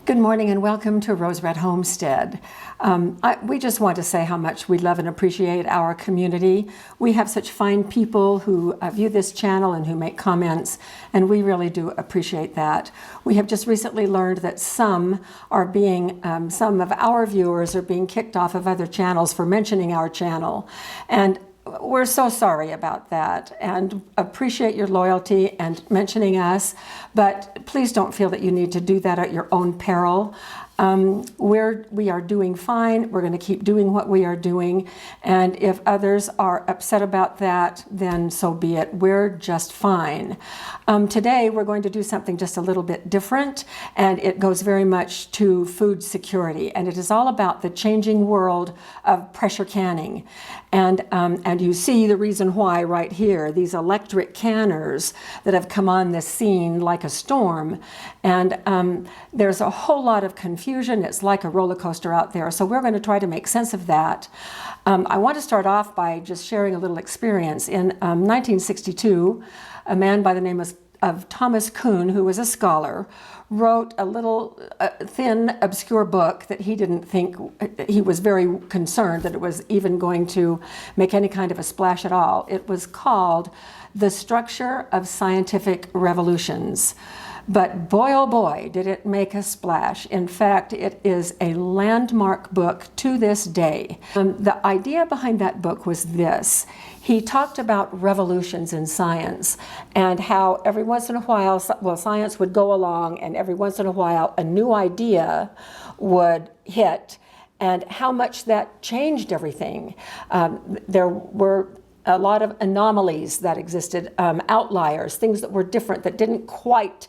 Good morning and welcome to Rose Red Homestead. We just want to say how much we love and appreciate our community. We have such fine people who view this channel and who make comments, and we really do appreciate that. We have just recently learned that some of our viewers are being kicked off of other channels for mentioning our channel. And we're so sorry about that and appreciate your loyalty and mentioning us, but please don't feel that you need to do that at your own peril. We are doing fine. We're going to keep doing what we are doing, and if others are upset about that, then so be it. We're just fine. Today we're going to do something just a little bit different, and it goes very much to food security, and it is all about the changing world of pressure canning. And you see the reason why right here, these electric canners that have come on this scene like a storm. And there's a whole lot of confusion. It's like a roller coaster out there. So we're going to try to make sense of that. I want to start off by just sharing a little experience. In 1962, a man by the name of Thomas Kuhn, who was a scholar, wrote a little thin, obscure book that he didn't think, he was very concerned that it was even going to make any kind of a splash at all. It was called The Structure of Scientific Revolutions. But boy, oh boy, did it make a splash. In fact, it is a landmark book to this day. The idea behind that book was this. He talked about revolutions in science and how every once in a while, science would go along and every once in a while a new idea would hit and how much that changed everything. There were a lot of anomalies that existed, outliers, things that were different, that didn't quite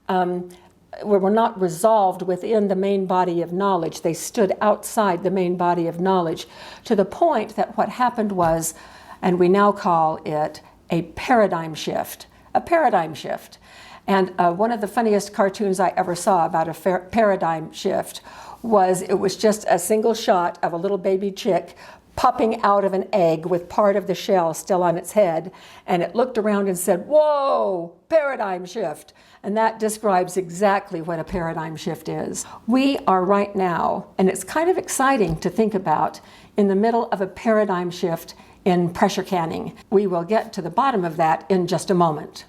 were not resolved within the main body of knowledge. They stood outside the main body of knowledge to the point that what happened was, and we now call it a paradigm shift. A paradigm shift. And one of the funniest cartoons I ever saw about a paradigm shift was, it was just a single shot of a little baby chick popping out of an egg with part of the shell still on its head, and it looked around and said, "Whoa, paradigm shift." And that describes exactly what a paradigm shift is. We are right now, and it's kind of exciting to think about, in the middle of a paradigm shift in pressure canning. We will get to the bottom of that in just a moment.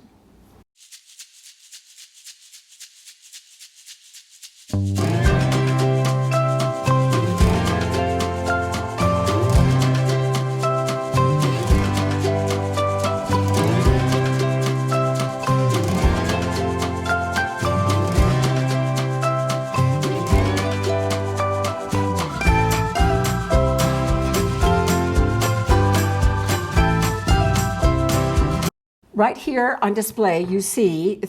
Right here on display, you see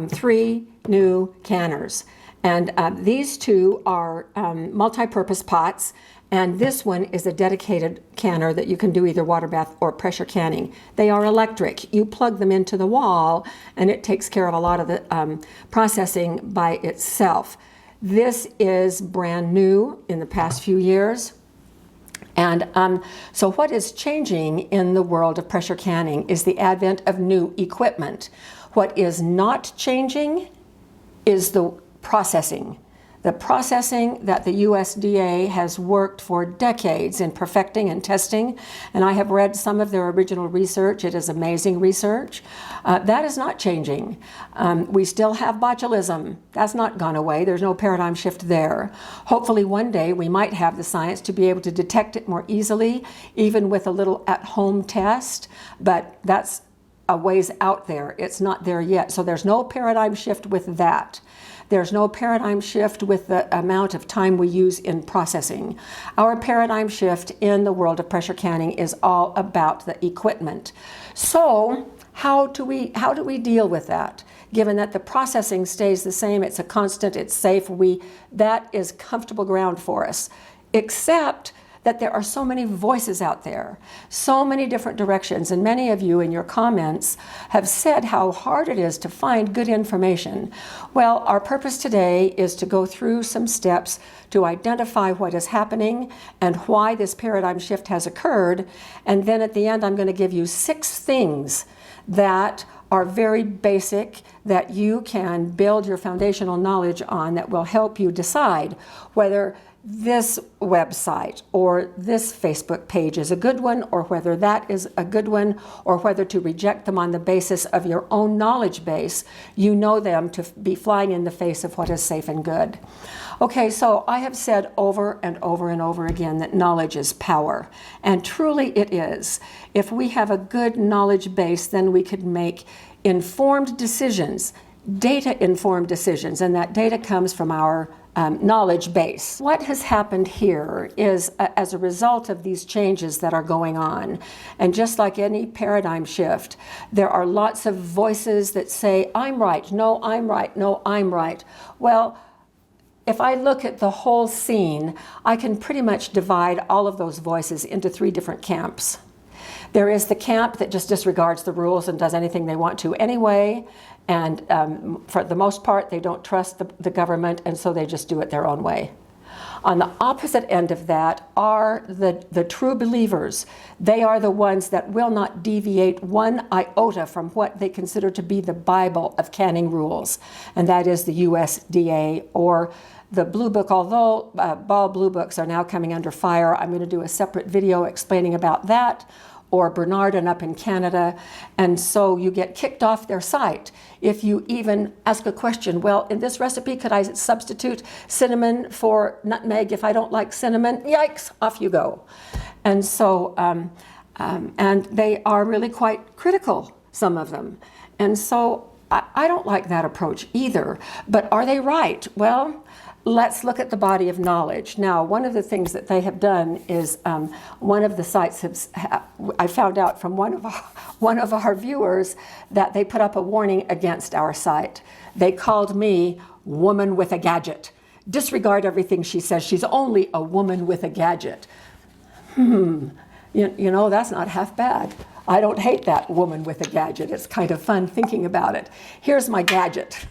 three new canners. And these two are multi-purpose pots, and this one is a dedicated canner that you can do either water bath or pressure canning. They are electric. You plug them into the wall, and it takes care of a lot of the processing by itself. This is brand new in the past few years. And so what is changing in the world of pressure canning is the advent of new equipment. What is not changing is the processing. The processing that the USDA has worked for decades in perfecting and testing, and I have read some of their original research. It is amazing research. That is not changing. We still have botulism. That's not gone away. There's no paradigm shift there. Hopefully one day we might have the science to be able to detect it more easily, even with a little at-home test, but that's a ways out there. It's not there yet. So there's no paradigm shift with that. There's no paradigm shift with the amount of time we use in processing. Our paradigm shift in the world of pressure canning is all about the equipment. So how do we deal with that? Given that the processing stays the same, it's a constant, it's safe, that is comfortable ground for us. Except that there are so many voices out there, so many different directions, and many of you in your comments have said how hard it is to find good information. Well, our purpose today is to go through some steps to identify what is happening and why this paradigm shift has occurred, and then at the end I'm going to give you 6 things that are very basic, that you can build your foundational knowledge on, that will help you decide whether this website or this Facebook page is a good one, or whether that is a good one, or whether to reject them on the basis of your own knowledge base. You know them to be flying in the face of what is safe and good. Okay, so I have said over and over and over again that knowledge is power, and truly it is. If we have a good knowledge base, then we could make informed decisions, data-informed decisions, and that data comes from our knowledge base. What has happened here is as a result of these changes that are going on, and just like any paradigm shift, there are lots of voices that say, I'm right, no, I'm right, no, I'm right. Well, if I look at the whole scene, I can pretty much divide all of those voices into three different camps. There is the camp that just disregards the rules and does anything they want to anyway, and for the most part, they don't trust the government, and so they just do it their own way. On the opposite end of that are the true believers. They are the ones that will not deviate one iota from what they consider to be the Bible of canning rules, and that is the USDA or the Blue Book. Although Ball Blue Books are now coming under fire, I'm going to do a separate video explaining about that, or Bernardin up in Canada, and so you get kicked off their site if you even ask a question. Well, in this recipe, could I substitute cinnamon for nutmeg if I don't like cinnamon? Yikes, off you go. And so, and they are really quite critical, some of them. And so I don't like that approach either, but are they right? Well, let's look at the body of knowledge. Now, one of the things that they have done is one of the sites I found out from one of our viewers that they put up a warning against our site. They called me woman with a gadget. Disregard everything she says. She's only a woman with a gadget. You know, that's not half bad. I don't hate that woman with a gadget. It's kind of fun thinking about it. Here's my gadget.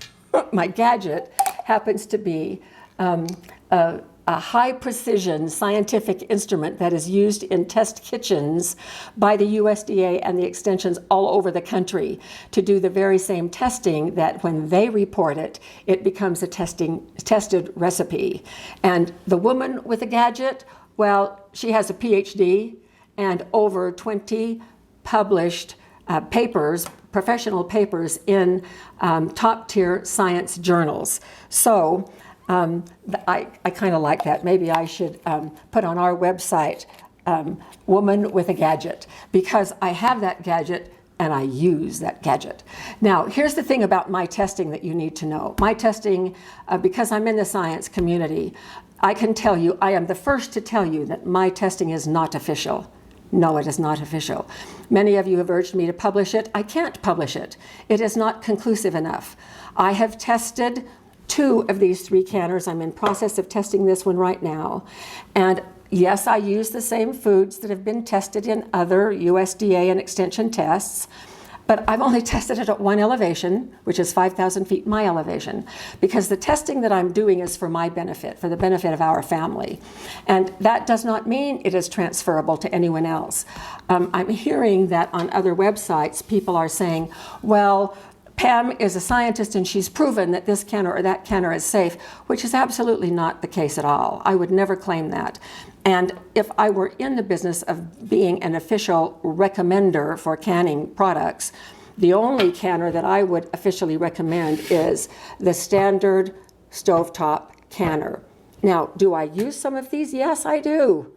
My gadget happens to be a high-precision scientific instrument that is used in test kitchens by the USDA and the extensions all over the country to do the very same testing that when they report it, it becomes a tested recipe. And the woman with a gadget, well, she has a PhD and over 20 published papers, professional papers in top-tier science journals. So I kind of like that. Maybe I should put on our website, woman with a gadget, because I have that gadget and I use that gadget. Now, here's the thing about my testing that you need to know. My testing, because I'm in the science community, I can tell you, I am the first to tell you that my testing is not official. No, it is not official. Many of you have urged me to publish it. I can't publish it. It is not conclusive enough. I have tested 2 of these 3 canners. I'm in process of testing this one right now. And yes, I use the same foods that have been tested in other USDA and extension tests, but I've only tested it at one elevation, which is 5,000 feet my elevation, because the testing that I'm doing is for my benefit, for the benefit of our family. And that does not mean it is transferable to anyone else. I'm hearing that on other websites, people are saying, well, Pam is a scientist and she's proven that this canner or that canner is safe, which is absolutely not the case at all. I would never claim that. And if I were in the business of being an official recommender for canning products, the only canner that I would officially recommend is the standard stovetop canner. Now, do I use some of these? Yes, I do,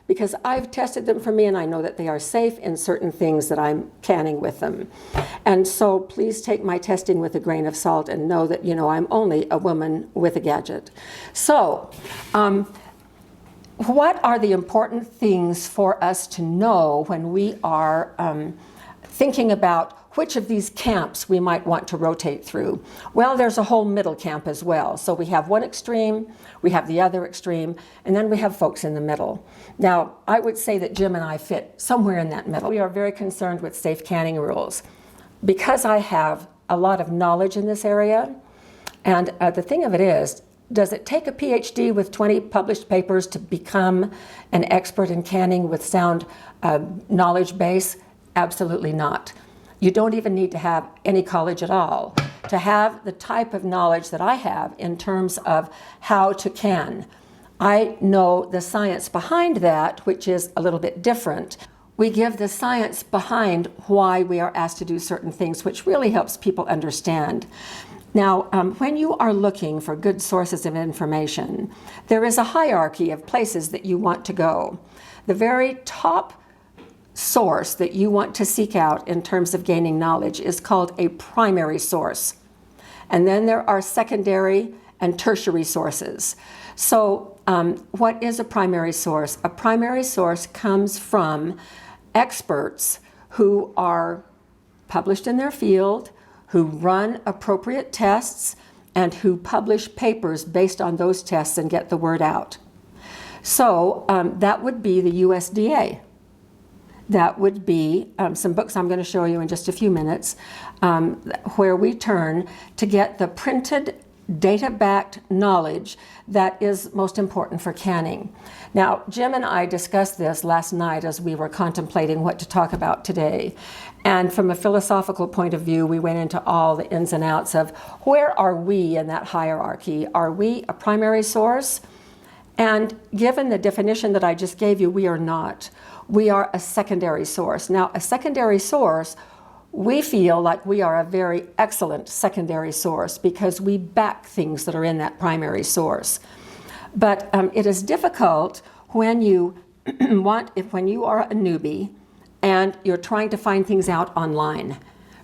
because I've tested them for me and I know that they are safe in certain things that I'm canning with them. And so please take my testing with a grain of salt and know that, I'm only a woman with a gadget. So, what are the important things for us to know when we are thinking about which of these camps we might want to rotate through? Well, there's a whole middle camp as well. So we have one extreme, we have the other extreme, and then we have folks in the middle. Now, I would say that Jim and I fit somewhere in that middle. We are very concerned with safe canning rules. Because I have a lot of knowledge in this area, and the thing of it is, does it take a PhD with 20 published papers to become an expert in canning with sound knowledge base? Absolutely not. You don't even need to have any college at all to have the type of knowledge that I have in terms of how to can. I know the science behind that, which is a little bit different. We give the science behind why we are asked to do certain things, which really helps people understand. Now, when you are looking for good sources of information, there is a hierarchy of places that you want to go. The very top source that you want to seek out in terms of gaining knowledge is called a primary source. And then there are secondary and tertiary sources. So what is a primary source? A primary source comes from experts who are published in their field, who run appropriate tests, and who publish papers based on those tests and get the word out. So that would be the USDA. That would be some books I'm going to show you in just a few minutes, where we turn to get the printed, data-backed knowledge that is most important for canning. Now, Jim and I discussed this last night as we were contemplating what to talk about today. And from a philosophical point of view, we went into all the ins and outs of where are we in that hierarchy? Are we a primary source? And given the definition that I just gave you, we are not. We are a secondary source. Now, a secondary source, we feel like we are a very excellent secondary source because we back things that are in that primary source. But it is difficult when you when you are a newbie and you're trying to find things out online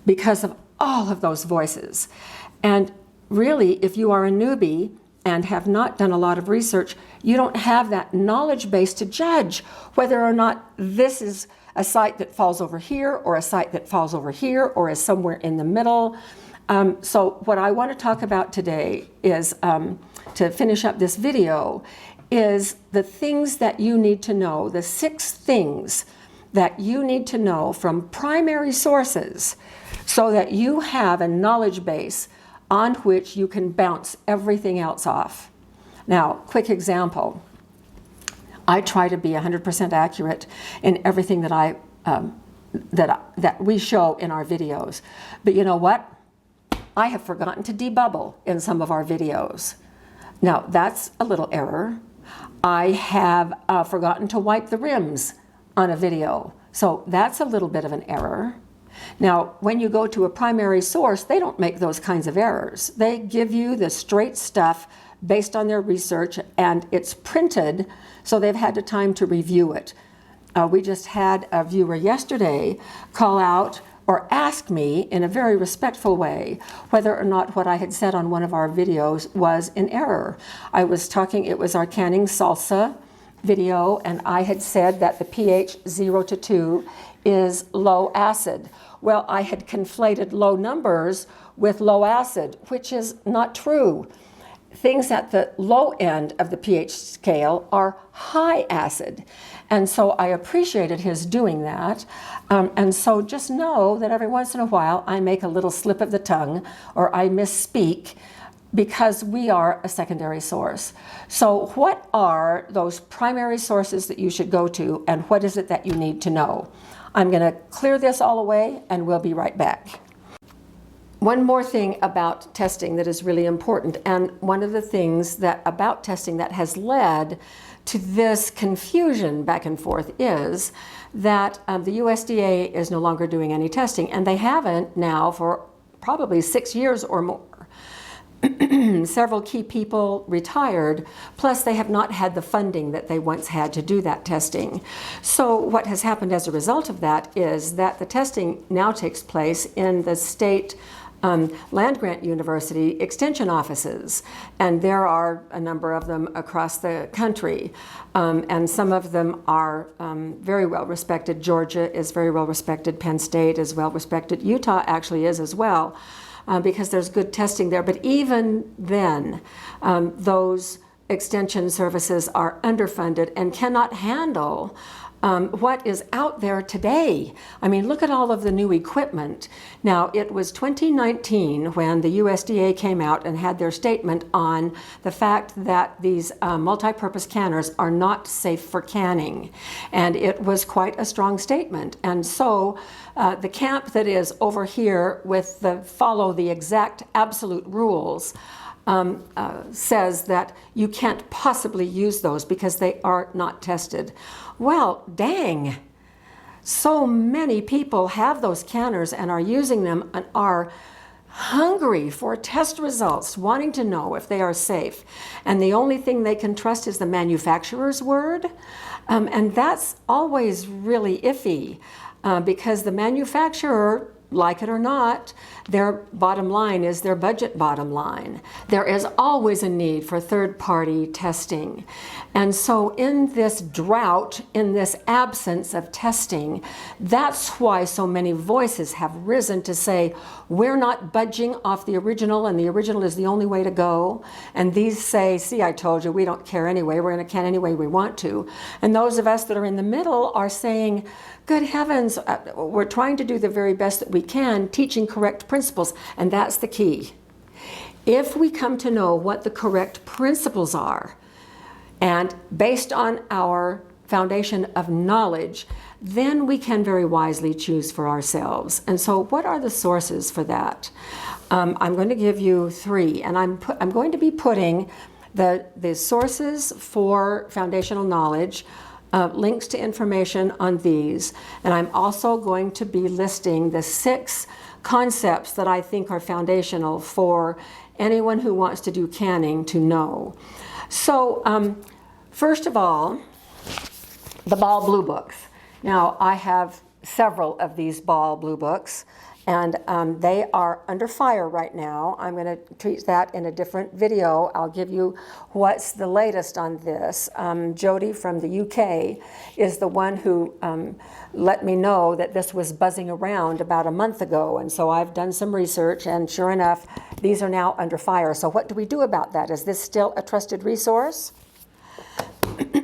because of all of those voices. And really, if you are a newbie and have not done a lot of research, you don't have that knowledge base to judge whether or not this is a site that falls over here or a site that falls over here or is somewhere in the middle. So what I want to talk about today is, to finish up this video, is the things that you need to know, the 6 things that you need to know from primary sources so that you have a knowledge base on which you can bounce everything else off. Now, quick example. I try to be 100% accurate in everything that that we show in our videos. But you know what? I have forgotten to debubble in some of our videos. Now, that's a little error. I have forgotten to wipe the rims on a video. So that's a little bit of an error. Now, when you go to a primary source, they don't make those kinds of errors. They give you the straight stuff based on their research, and it's printed, so they've had the time to review it. We just had a viewer yesterday call out or ask me in a very respectful way whether or not what I had said on one of our videos was in error. I was talking, it was our canning salsa video, and I had said that the pH 0 to 2 is low acid. Well, I had conflated low numbers with low acid, which is not true. Things at the low end of the pH scale are high acid. And so I appreciated his doing that. And so just know that every once in a while I make a little slip of the tongue or I misspeak because we are a secondary source. So what are those primary sources that you should go to, and what is it that you need to know? I'm going to clear this all away and we'll be right back. One more thing about testing that is really important, and one of the things that about testing that has led to this confusion back and forth is that the USDA is no longer doing any testing, and they haven't now for probably 6 years or more. Several key people retired, plus they have not had the funding that they once had to do that testing. So what has happened as a result of that is that the testing now takes place in the state land-grant university extension offices, and there are a number of them across the country, and some of them are very well respected. Georgia is very well respected, Penn State is well respected, Utah actually is as well, because there's good testing there. But even then, those extension services are underfunded and cannot handle what is out there today. I mean, look at all of the new equipment. Now, it was 2019 when the USDA came out and had their statement on the fact that these multi-purpose canners are not safe for canning. And it was quite a strong statement. And so the camp that is over here with the follow the exact absolute rules says that you can't possibly use those because they are not tested. Well, dang. So many people have those canners and are using them and are hungry for test results, wanting to know if they are safe. And the only thing they can trust is the manufacturer's word. And that's always really iffy because the manufacturer, like it or not, their bottom line is their budget bottom line. There is always a need for third-party testing. And so in this drought, in this absence of testing, that's why so many voices have risen to say, we're not budging off the original, and the original is the only way to go. And these say, see, I told you, we don't care anyway. We're going to can any way we want to. And those of us that are in the middle are saying, good heavens, we're trying to do the very best that we can, teaching correct principles, and that's the key. If we come to know what the correct principles are, and based on our foundation of knowledge, then we can very wisely choose for ourselves. And so what are the sources for that? I'm going to give you three, and I'm going to be putting the sources for foundational knowledge, links to information on these, and I'm also going to be listing the 6 concepts that I think are foundational for anyone who wants to do canning to know. So first of all, the Ball Blue Books. Now, I have several of these Ball Blue Books, and they are under fire right now. I'm going to treat that in a different video. I'll give you what's the latest on this. Jody from the UK is the one who let me know that this was buzzing around about a month ago, and so I've done some research, and sure enough, these are now under fire. So what do we do about that? Is this still a trusted resource?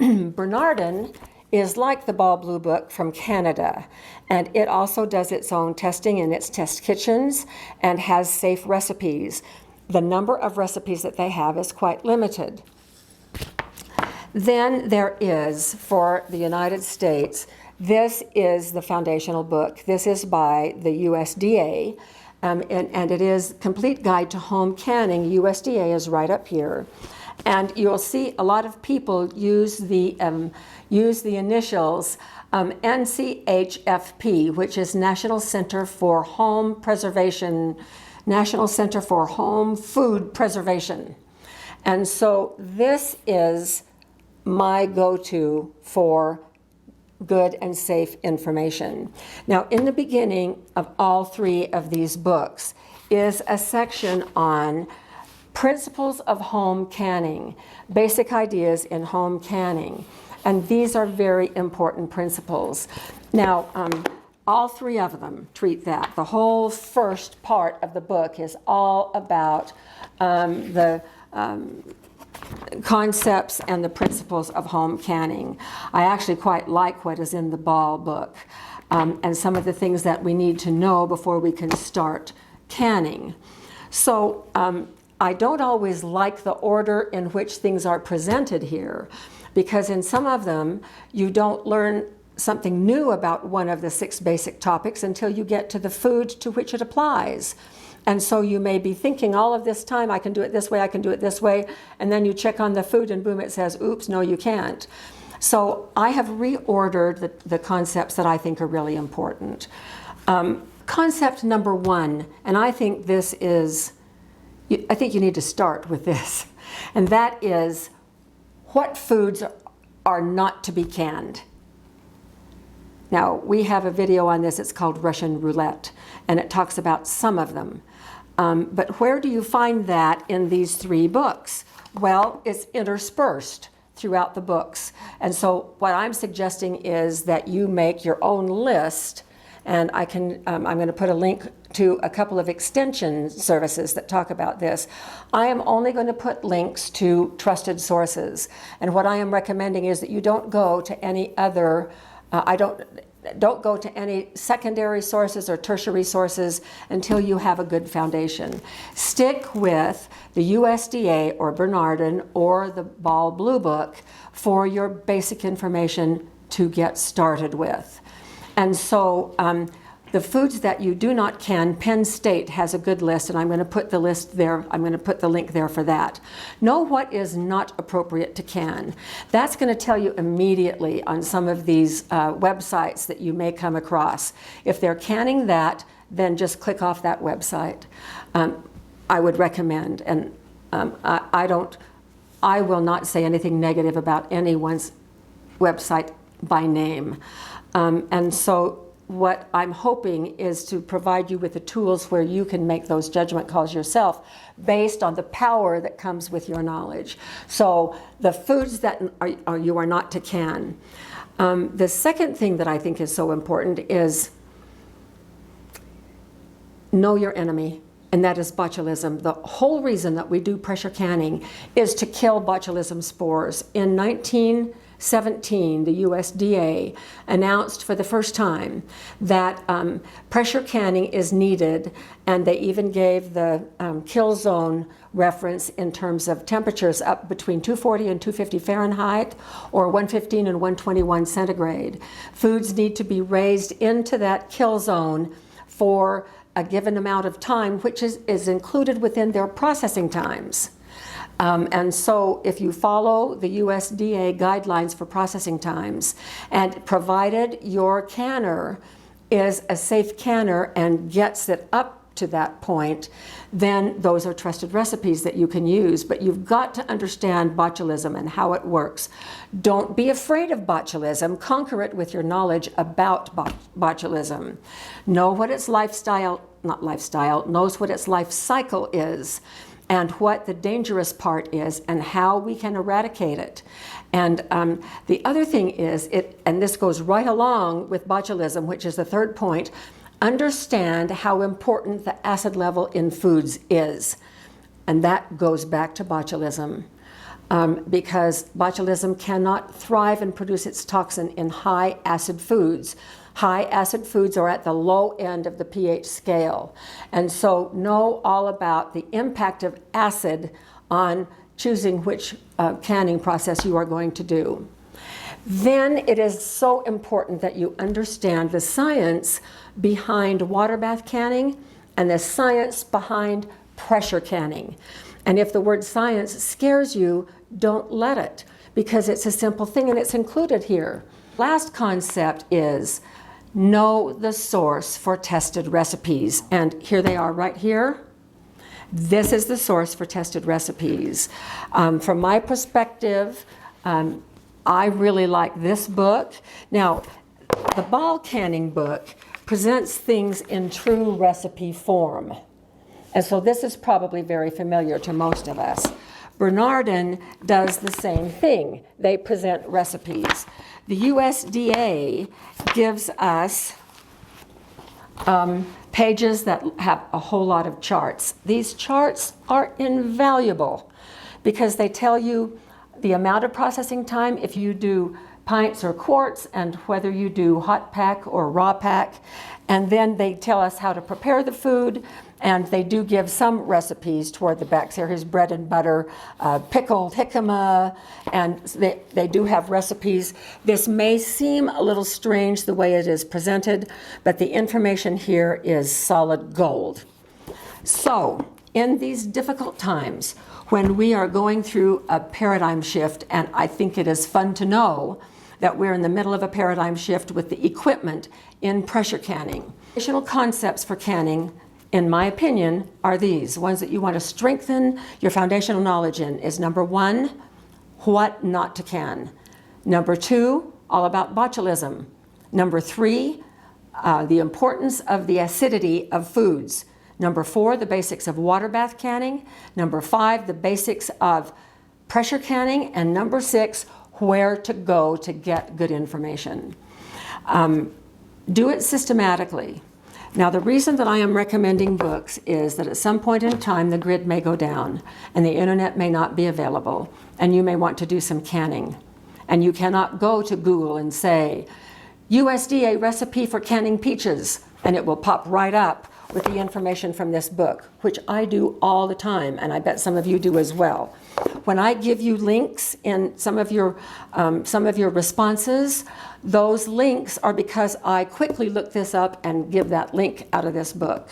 Bernardin is like the Ball Blue Book from Canada, and it also does its own testing in its test kitchens and has safe recipes. The number of recipes that they have is quite limited. Then there is, for the United States, this is the foundational book. This is by the USDA, and it is Complete Guide to Home Canning. USDA is right up here. And you'll see a lot of people use the initials NCHFP, which is National Center for Home Preservation, National Center for Home Food Preservation. And so this is my go-to for good and safe information. Now, in the beginning of all 3 of these books is a section on Principles of Home Canning, basic ideas in home canning. And these are very important principles. Now, all 3 of them treat that. The whole first part of the book is all about the concepts and the principles of home canning. I actually quite like what is in the Ball book and some of the things that we need to know before we can start canning. So I don't always like the order in which things are presented here, because in some of them you don't learn something new about one of the 6 basic topics until you get to the food to which it applies. And so you may be thinking all of this time, I can do it this way, I can do it this way, and then you check on the food and boom, it says, oops, no, you can't. So I have reordered the concepts that I think are really important. Concept number 1, and I think this is, I think you need to start with this, and that is what foods are not to be canned. Now, we have a video on this, it's called Russian Roulette, and it talks about some of them. But where do you find that in these 3 books? Well, it's interspersed throughout the books. And so what I'm suggesting is that you make your own list, and I'm going to put a link to a couple of extension services that talk about this. I am only going to put links to trusted sources. And what I am recommending is that you don't go to any other I don't go to any secondary sources or tertiary sources until you have a good foundation. Stick with the USDA or Bernardin or the Ball Blue Book for your basic information to get started with. And so the foods that you do not can, Penn State has a good list, and I'm going to put the list there. I'm going to put the link there for that. Know what is not appropriate to can. That's going to tell you immediately on some of these websites that you may come across. If they're canning that, then just click off that website. I would recommend, and I will not say anything negative about anyone's website by name. And so what I'm hoping is to provide you with the tools where you can make those judgment calls yourself based on the power that comes with your knowledge. So the foods that you are not to can. The second thing that I think is so important is know your enemy, and that is botulism. The whole reason that we do pressure canning is to kill botulism spores. In 1917, the USDA announced for the first time that pressure canning is needed, and they even gave the kill zone reference in terms of temperatures up between 240 and 250 Fahrenheit or 115 and 121 centigrade. Foods need to be raised into that kill zone for a given amount of time, which is included within their processing times. And so if you follow the USDA guidelines for processing times, and provided your canner is a safe canner and gets it up to that point, then those are trusted recipes that you can use. But you've got to understand botulism and how it works. Don't be afraid of botulism. Conquer it with your knowledge about botulism. Know what its knows what its life cycle is, and what the dangerous part is, and how we can eradicate it. And the other thing is, and this goes right along with botulism, which is the third point, understand how important the acid level in foods is. And that goes back to botulism. Because botulism cannot thrive and produce its toxin in high acid foods. High acid foods are at the low end of the pH scale. And so know all about the impact of acid on choosing which canning process you are going to do. Then it is so important that you understand the science behind water bath canning and the science behind pressure canning. And if the word science scares you, don't let it, because it's a simple thing and it's included here. Last concept is know the source for tested recipes. And here they are right here. This is the source for tested recipes. From my perspective, I really like this book. Now, the Ball Canning book presents things in true recipe form. And so this is probably very familiar to most of us. Bernardin does the same thing. They present recipes. The USDA gives us pages that have a whole lot of charts. These charts are invaluable because they tell you the amount of processing time if you do pints or quarts, and whether you do hot pack or raw pack. And then they tell us how to prepare the food, and they do give some recipes toward the back. So here's bread and butter, pickled jicama, and they do have recipes. This may seem a little strange the way it is presented, but the information here is solid gold. So in these difficult times, when we are going through a paradigm shift, and I think it is fun to know that we're in the middle of a paradigm shift with the equipment in pressure canning. Additional concepts for canning, in my opinion, are these. Ones that you want to strengthen your foundational knowledge in is number one, what not to can. Number two, all about botulism. Number three, the importance of the acidity of foods. Number four, the basics of water bath canning. Number five, the basics of pressure canning. And number six, where to go to get good information. Do it systematically. Now, the reason that I am recommending books is that at some point in time, the grid may go down and the internet may not be available, and you may want to do some canning. And you cannot go to Google and say, USDA recipe for canning peaches, and it will pop right up with the information from this book, which I do all the time, and I bet some of you do as well. When I give you links in some of your responses, those links are because I quickly look this up and give that link out of this book.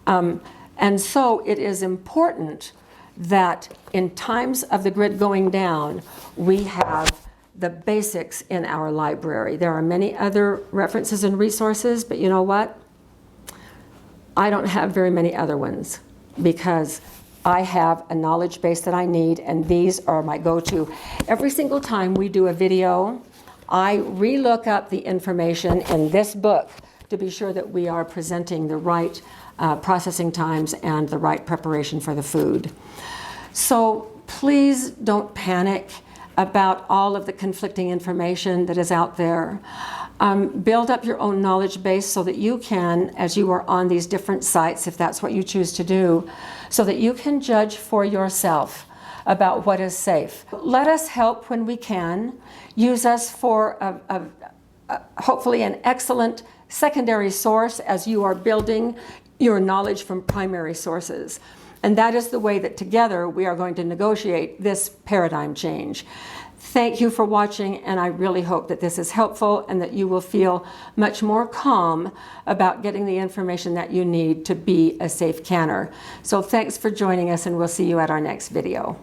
And so it is important that in times of the grid going down, we have the basics in our library. There are many other references and resources, but you know what? I don't have very many other ones because I have a knowledge base that I need, and these are my go-to. Every single time we do a video, I re-look up the information in this book to be sure that we are presenting the right processing times and the right preparation for the food. So please don't panic about all of the conflicting information that is out there. Build up your own knowledge base so that you can, as you are on these different sites, if that's what you choose to do, so that you can judge for yourself about what is safe. Let us help when we can. Use us for hopefully an excellent secondary source as you are building your knowledge from primary sources. And that is the way that together we are going to negotiate this paradigm change. Thank you for watching, and I really hope that this is helpful and that you will feel much more calm about getting the information that you need to be a safe canner. So thanks for joining us, and we'll see you at our next video.